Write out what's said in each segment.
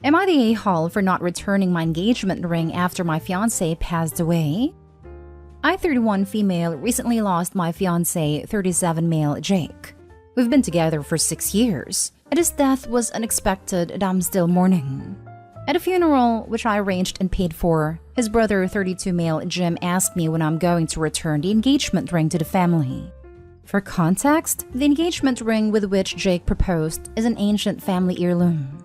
Am I the a-hole for not returning my engagement ring after my fiancé passed away? I, 31 female, recently lost my fiancé, 37 male, Jake. We've been together for 6 years, and his death was unexpected and I'm still mourning. At a funeral, which I arranged and paid for, his brother, 32 male, Jim, asked me when I'm going to return the engagement ring to the family. For context, the engagement ring with which Jake proposed is an ancient family heirloom.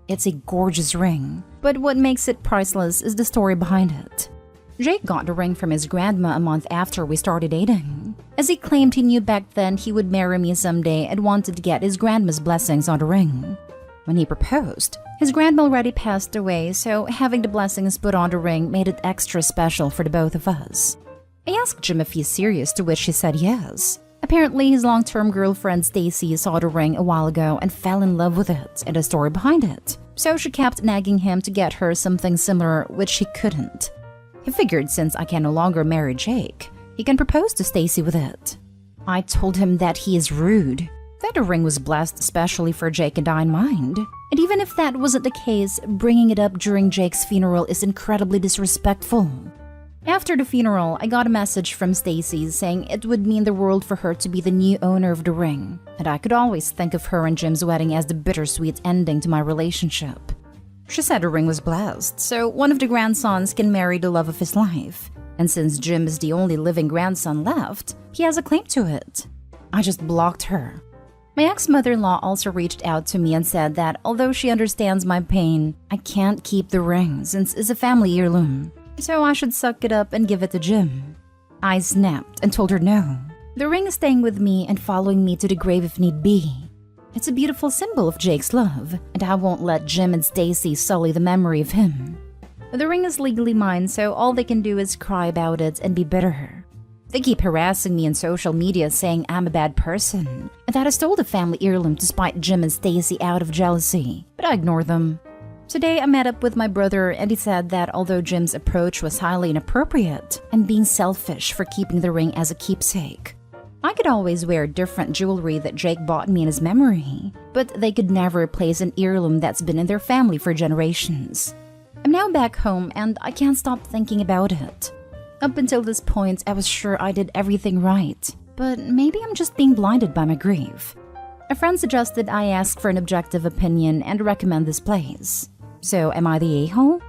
It's a gorgeous ring, but what makes it priceless is the story behind it. Jake got the ring from his grandma a month after we started dating, as he claimed he knew back then he would marry me someday and wanted to get his grandma's blessings on the ring. When he proposed, his grandma already passed away, so having the blessings put on the ring made it extra special for the both of us. I asked Jim if he's serious, to which he said yes. Apparently, his long-term girlfriend Stacy saw the ring a while ago and fell in love with it and the story behind it, so she kept nagging him to get her something similar, which he couldn't. He figured since I can no longer marry Jake, he can propose to Stacy with it. I told him that he is rude, that the ring was blessed especially for Jake and I in mind. And even if that wasn't the case, bringing it up during Jake's funeral is incredibly disrespectful. After the funeral, I got a message from Stacy saying it would mean the world for her to be the new owner of the ring, and I could always think of her and Jim's wedding as the bittersweet ending to my relationship. She said the ring was blessed, so one of the grandsons can marry the love of his life. And since Jim is the only living grandson left, he has a claim to it. I just blocked her. My ex-mother-in-law also reached out to me and said that although she understands my pain, I can't keep the ring since it's a family heirloom, so I should suck it up and give it to Jim. I snapped and told her no. The ring is staying with me and following me to the grave if need be. It's a beautiful symbol of Jake's love, and I won't let Jim and Stacy sully the memory of him. The ring is legally mine, so all they can do is cry about it and be bitter. They keep harassing me on social media saying I'm a bad person, and that I stole the family heirloom to spite Jim and Stacy out of jealousy, but I ignore them. Today I met up with my brother and he said that although Jim's approach was highly inappropriate and being selfish for keeping the ring as a keepsake, I could always wear different jewelry that Jake bought me in his memory, but they could never replace an heirloom that's been in their family for generations. I'm now back home and I can't stop thinking about it. Up until this point, I was sure I did everything right, but maybe I'm just being blinded by my grief. A friend suggested I ask for an objective opinion and recommend this place. So, am I the a-hole?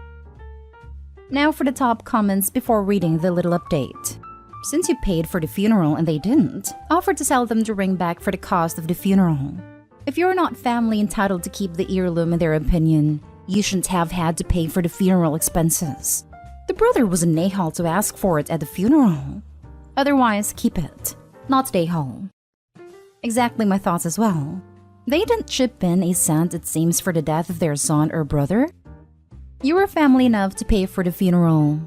Now for the top comments before reading the little update. Since you paid for the funeral and they didn't, offer to sell them the ring back for the cost of the funeral. If you're not family entitled to keep the heirloom in their opinion, you shouldn't have had to pay for the funeral expenses. The brother was an a-hole to ask for it at the funeral. Otherwise, keep it. Not the a-hole. Exactly my thoughts as well. They didn't chip in a cent, it seems, for the death of their son or brother. You were family enough to pay for the funeral.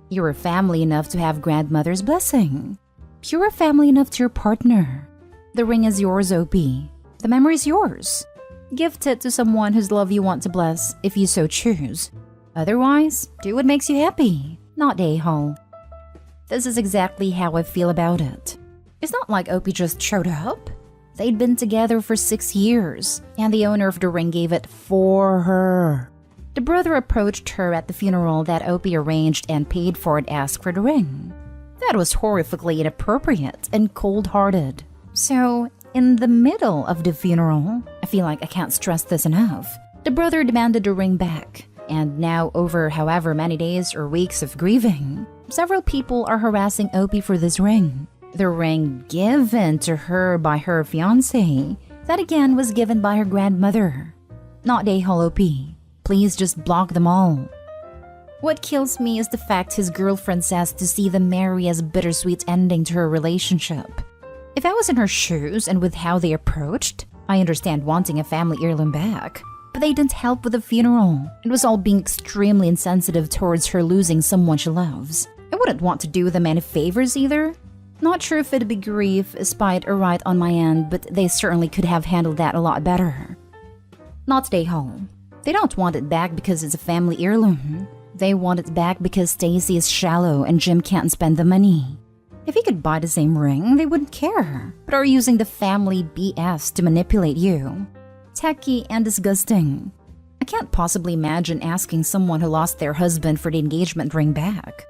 You were family enough to have grandmother's blessing. You were family enough to your partner. The ring is yours, OP. The memory is yours. Gift it to someone whose love you want to bless, if you so choose. Otherwise, do what makes you happy, not a-hole. This is exactly how I feel about it. It's not like Opie just showed up. They'd been together for 6 years, and the owner of the ring gave it for her. The brother approached her at the funeral that Opie arranged and paid for and asked for the ring. That was horrifically inappropriate and cold-hearted. So, in the middle of the funeral, I feel like I can't stress this enough, the brother demanded the ring back. And now, over however many days or weeks of grieving, several people are harassing Opie for this ring. The ring given to her by her fiancé, that again was given by her grandmother. Not a-hole Opie. Please just block them all. What kills me is the fact his girlfriend says to see them marry as a bittersweet ending to her relationship. If I was in her shoes and with how they approached, I understand wanting a family heirloom back. But they didn't help with the funeral. It was all being extremely insensitive towards her losing someone she loves. I wouldn't want to do them any favors either. Not sure if it'd be grief, spite, or right on my end, but they certainly could have handled that a lot better. Not a-hole. They don't want it back because it's a family heirloom. They want it back because Stacy is shallow and Jim can't spend the money. If he could buy the same ring, they wouldn't care, but are using the family BS to manipulate you. Tacky and disgusting. I can't possibly imagine asking someone who lost their husband for the engagement ring back.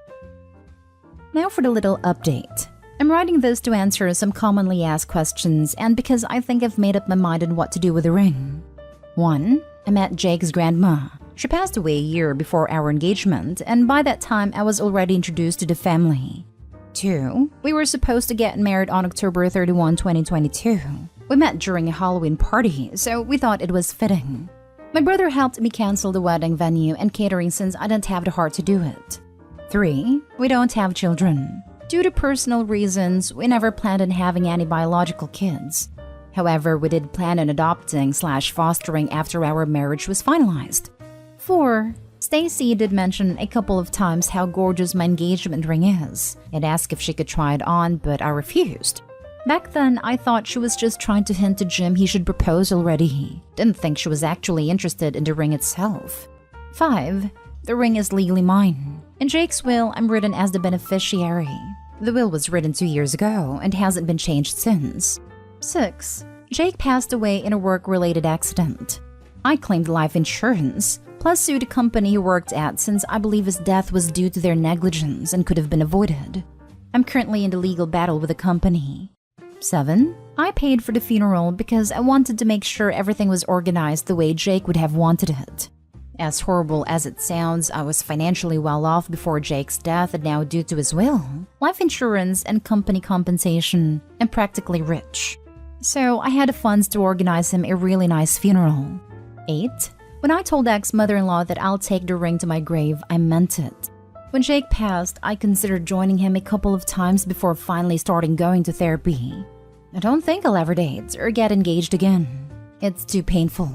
Now for the little update. I'm writing this to answer some commonly asked questions and because I think I've made up my mind on what to do with the ring. 1. I met Jake's grandma. She passed away a year before our engagement, and by that time I was already introduced to the family. 2. We were supposed to get married on October 31, 2022. We met during a Halloween party, so we thought it was fitting. My brother helped me cancel the wedding venue and catering since I didn't have the heart to do it. 3. We don't have children. Due to personal reasons, we never planned on having any biological kids. However, we did plan on adopting/fostering after our marriage was finalized. 4. Stacy did mention a couple of times how gorgeous my engagement ring is and asked if she could try it on, but I refused. Back then, I thought she was just trying to hint to Jim he should propose already. Didn't think she was actually interested in the ring itself. 5. The ring is legally mine. In Jake's will, I'm written as the beneficiary. The will was written 2 years ago and hasn't been changed since. 6. Jake passed away in a work-related accident. I claimed life insurance, plus sued the company he worked at since I believe his death was due to their negligence and could have been avoided. I'm currently in the legal battle with the company. 7. I paid for the funeral because I wanted to make sure everything was organized the way Jake would have wanted it. As horrible as it sounds, I was financially well off before Jake's death, and now due to his will, life insurance and company compensation, I'm practically rich. So I had the funds to organize him a really nice funeral. 8. When I told ex-mother-in-law that I'll take the ring to my grave, I meant it. When Jake passed, I considered joining him a couple of times before finally starting going to therapy. I don't think I'll ever date or get engaged again. It's too painful.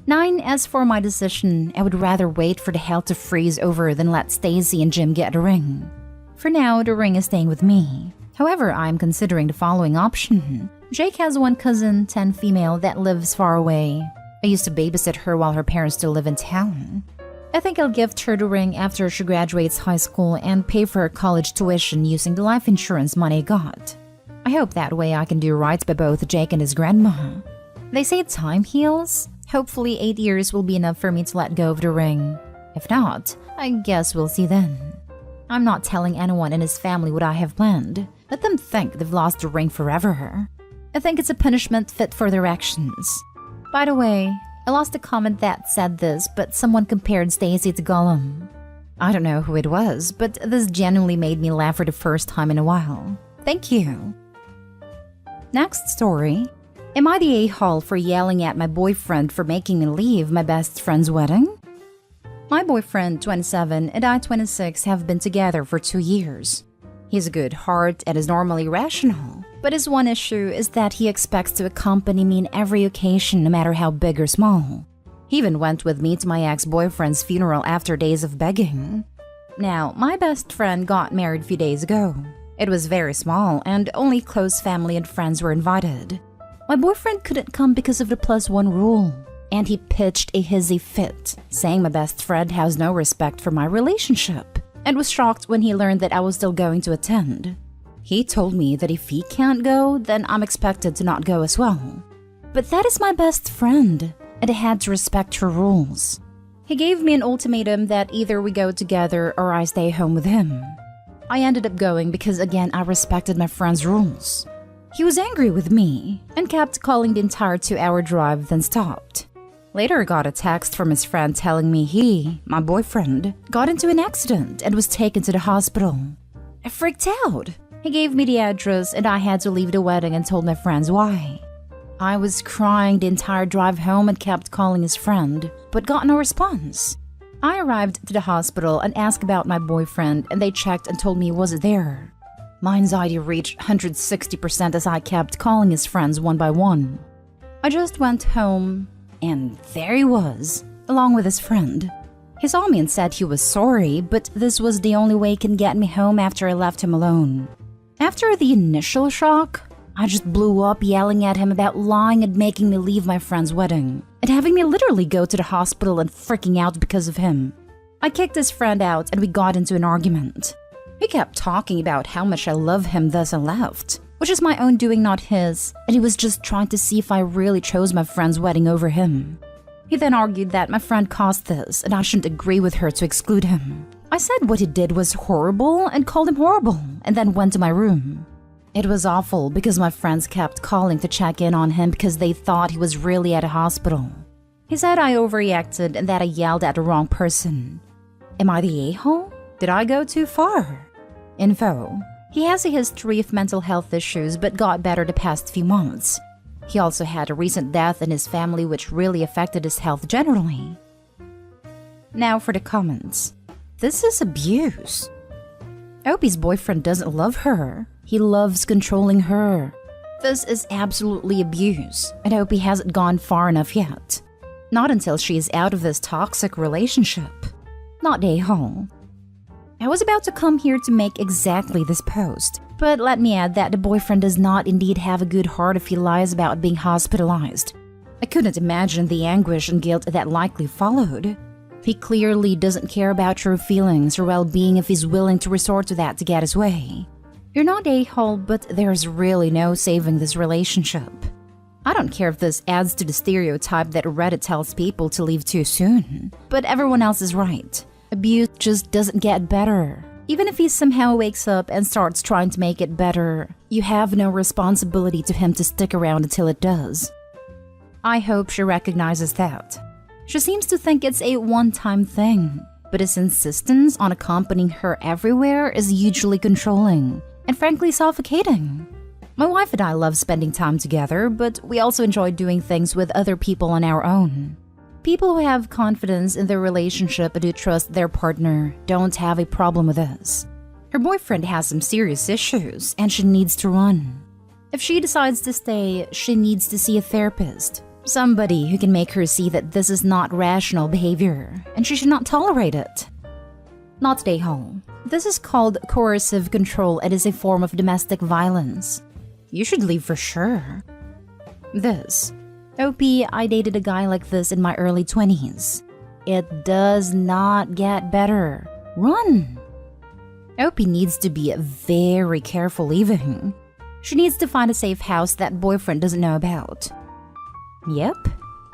9. As for my decision, I would rather wait for the hell to freeze over than let Stacy and Jim get a ring. For now, the ring is staying with me. However, I'm considering the following option. Jake has one cousin, 10 female, that lives far away. I used to babysit her while her parents still live in town. I think I'll gift her the ring after she graduates high school and pay for her college tuition using the life insurance money I got. I hope that way I can do right by both Jake and his grandma. They say time heals. Hopefully 8 years will be enough for me to let go of the ring. If not, I guess we'll see then. I'm not telling anyone in his family what I have planned. Let them think they've lost the ring forever. I think it's a punishment fit for their actions. By the way, I lost a comment that said this, but someone compared Stacy to Gollum. I don't know who it was, but this genuinely made me laugh for the first time in a while. Thank you. Next story. Am I the a-hole for yelling at my boyfriend for making me leave my best friend's wedding? My boyfriend, 27, and I, 26, have been together for 2 years. He's a good heart and is normally rational, but his one issue is that he expects to accompany me in every occasion, no matter how big or small. He even went with me to my ex-boyfriend's funeral after days of begging. Now, my best friend got married a few days ago. It was very small, and only close family and friends were invited. My boyfriend couldn't come because of the +1 rule, and he pitched a hissy fit, saying my best friend has no respect for my relationship, and was shocked when he learned that I was still going to attend. He told me that if he can't go, then I'm expected to not go as well. But that is my best friend, and I had to respect her rules. He gave me an ultimatum that either we go together or I stay home with him. I ended up going because, again, I respected my friend's rules. He was angry with me and kept calling the entire 2-hour drive, then stopped. Later, I got a text from his friend telling me he, my boyfriend, got into an accident and was taken to the hospital. I freaked out. He gave me the address and I had to leave the wedding and told my friends why. I was crying the entire drive home and kept calling his friend, but got no response. I arrived to the hospital and asked about my boyfriend, and they checked and told me he wasn't there. My anxiety reached 160% as I kept calling his friends one by one. I just went home, and there he was, along with his friend. He saw me and said he was sorry, but this was the only way he can get me home after I left him alone. After the initial shock, I just blew up yelling at him about lying and making me leave my friend's wedding, and having me literally go to the hospital and freaking out because of him. I kicked his friend out and we got into an argument. He kept talking about how much I love him, thus I left, which is my own doing, not his, and he was just trying to see if I really chose my friend's wedding over him. He then argued that my friend caused this and I shouldn't agree with her to exclude him. I said what he did was horrible and called him horrible, and then went to my room. It was awful because my friends kept calling to check in on him because they thought he was really at a hospital. He said I overreacted and that I yelled at the wrong person. Am I the a-hole? Did I go too far? Info: he has a history of mental health issues but got better the past few months. He also had a recent death in his family which really affected his health generally. Now for the comments. This is abuse. Opie's boyfriend doesn't love her. He loves controlling her. This is absolutely abuse, and Opie hasn't gone far enough yet. Not until she is out of this toxic relationship. Not a-hole. I was about to come here to make exactly this post, but let me add that the boyfriend does not indeed have a good heart if he lies about being hospitalized. I couldn't imagine the anguish and guilt that likely followed. He clearly doesn't care about your feelings or well-being if he's willing to resort to that to get his way. You're not a-hole, but there's really no saving this relationship. I don't care if this adds to the stereotype that Reddit tells people to leave too soon, but everyone else is right. Abuse just doesn't get better. Even if he somehow wakes up and starts trying to make it better, you have no responsibility to him to stick around until it does. I hope she recognizes that. She seems to think it's a one-time thing, but his insistence on accompanying her everywhere is hugely controlling and frankly suffocating. My wife and I love spending time together, but we also enjoy doing things with other people on our own. People who have confidence in their relationship and who trust their partner don't have a problem with this. Her boyfriend has some serious issues and she needs to run. If she decides to stay, she needs to see a therapist. Somebody who can make her see that this is not rational behavior and she should not tolerate it. Not a-hole. This is called coercive control and is a form of domestic violence. You should leave for sure. This. Opie, I dated a guy like this in my early 20s. It does not get better. Run! Opie needs to be very careful leaving. She needs to find a safe house that boyfriend doesn't know about. Yep.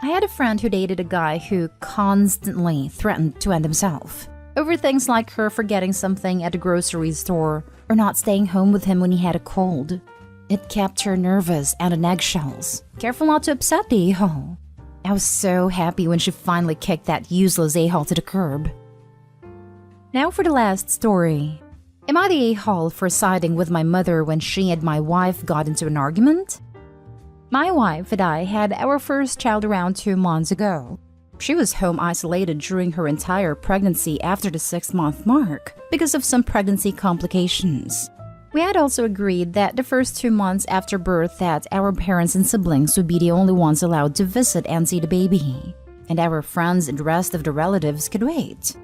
I had a friend who dated a guy who constantly threatened to end himself over things like her forgetting something at the grocery store or not staying home with him when he had a cold. It kept her nervous and on eggshells, careful not to upset the a-hole. I was so happy when she finally kicked that useless a-hole to the curb. Now for the last story. Am I the a-hole for siding with my mother when she and my wife got into an argument? My wife and I had our first child around 2 months ago. She was home isolated during her entire pregnancy after the 6-month mark because of some pregnancy complications. We had also agreed that the first 2 months after birth that our parents and siblings would be the only ones allowed to visit and see the baby, and our friends and the rest of the relatives could wait.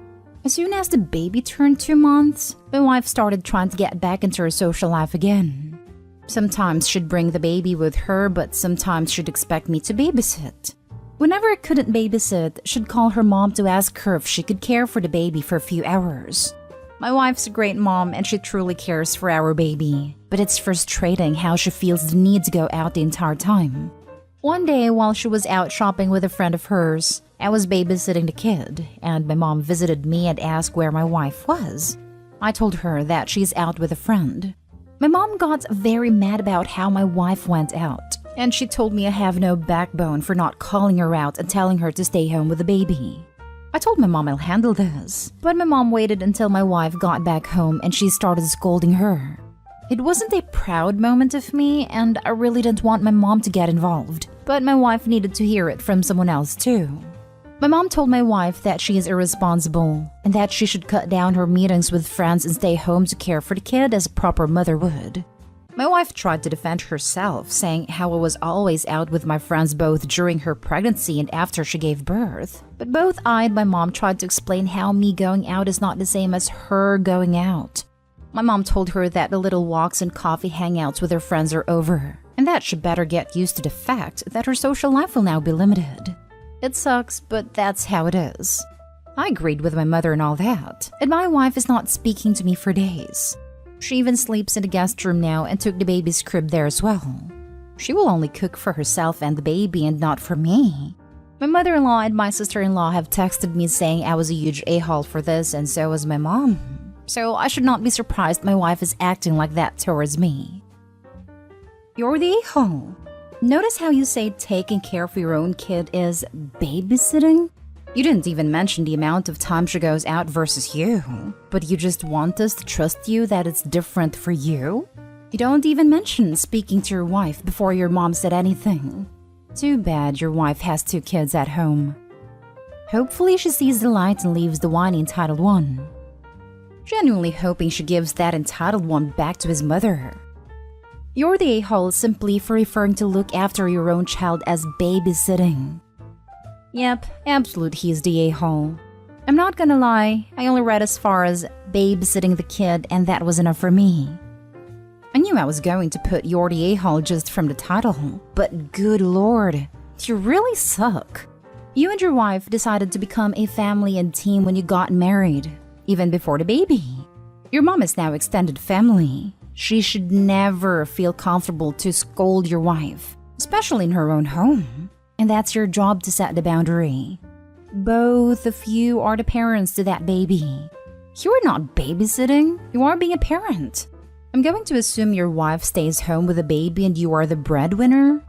As soon as the baby turned 2 months, my wife started trying to get back into her social life again. Sometimes she'd bring the baby with her, but sometimes she'd expect me to babysit. Whenever I couldn't babysit, she'd call her mom to ask her if she could care for the baby for a few hours. My wife's a great mom and she truly cares for our baby, but it's frustrating how she feels the need to go out the entire time. One day, while she was out shopping with a friend of hers, I was babysitting the kid, and my mom visited me and asked where my wife was. I told her that she's out with a friend. My mom got very mad about how my wife went out, and she told me I have no backbone for not calling her out and telling her to stay home with the baby. I told my mom I'll handle this, but my mom waited until my wife got back home and she started scolding her. It wasn't a proud moment of me, and I really didn't want my mom to get involved, but my wife needed to hear it from someone else too. My mom told my wife that she is irresponsible and that she should cut down her meetings with friends and stay home to care for the kid as a proper mother would. My wife tried to defend herself, saying how I was always out with my friends both during her pregnancy and after she gave birth. But both I and my mom tried to explain how me going out is not the same as her going out. My mom told her that the little walks and coffee hangouts with her friends are over, and that she better get used to the fact that her social life will now be limited. It sucks, but that's how it is. I agreed with my mother and all that, and my wife is not speaking to me for days. She even sleeps in the guest room now and took the baby's crib there as well. She will only cook for herself and the baby and not for me. My mother-in-law and my sister-in-law have texted me saying I was a huge a-hole for this, and so was my mom. So I should not be surprised my wife is acting like that towards me. You're the a-hole. Notice how you say taking care of your own kid is babysitting? You didn't even mention the amount of time she goes out versus you, but you just want us to trust you that it's different for you? You don't even mention speaking to your wife before your mom said anything. Too bad your wife has 2 kids at home. Hopefully she sees the light and leaves the whiny entitled one. Genuinely hoping she gives that entitled one back to his mother. You're the a-hole simply for referring to look after your own child as babysitting. Yep, absolute he's the a-hole. I'm not gonna lie, I only read as far as babysitting the kid and that was enough for me. I knew I was going to put you're the a-hole just from the title, but good lord, you really suck. You and your wife decided to become a family and team when you got married, even before the baby. Your mom is now extended family. She should never feel comfortable to scold your wife, especially in her own home. And that's your job to set the boundary. Both of you are the parents to that baby. You are not babysitting, you are being a parent. I'm going to assume your wife stays home with the baby and you are the breadwinner.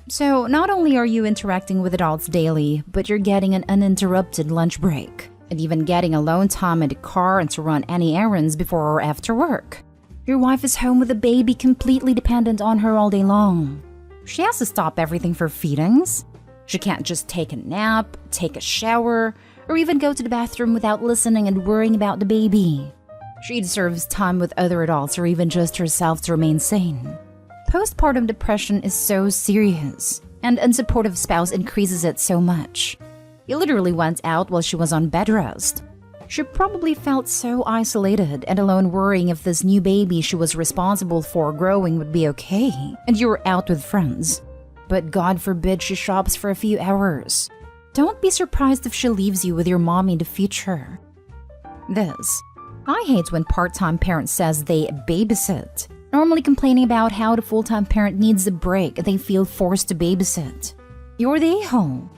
So not only are you interacting with adults daily, but you're getting an uninterrupted lunch break, and even getting alone time in the car and to run any errands before or after work. Your wife is home with the baby completely dependent on her all day long. She has to stop everything for feedings. She can't just take a nap, take a shower, or even go to the bathroom without listening and worrying about the baby. She deserves time with other adults or even just herself to remain sane. Postpartum depression is so serious, and unsupportive spouse increases it so much. He literally went out while she was on bed rest. She probably felt so isolated and alone, worrying if this new baby she was responsible for growing would be okay, and you were out with friends. But God forbid she shops for a few hours. Don't be surprised if she leaves you with your mommy in the future. I hate when part-time parent says they babysit, normally complaining about how the full-time parent needs a break and they feel forced to babysit. You're the a-hole.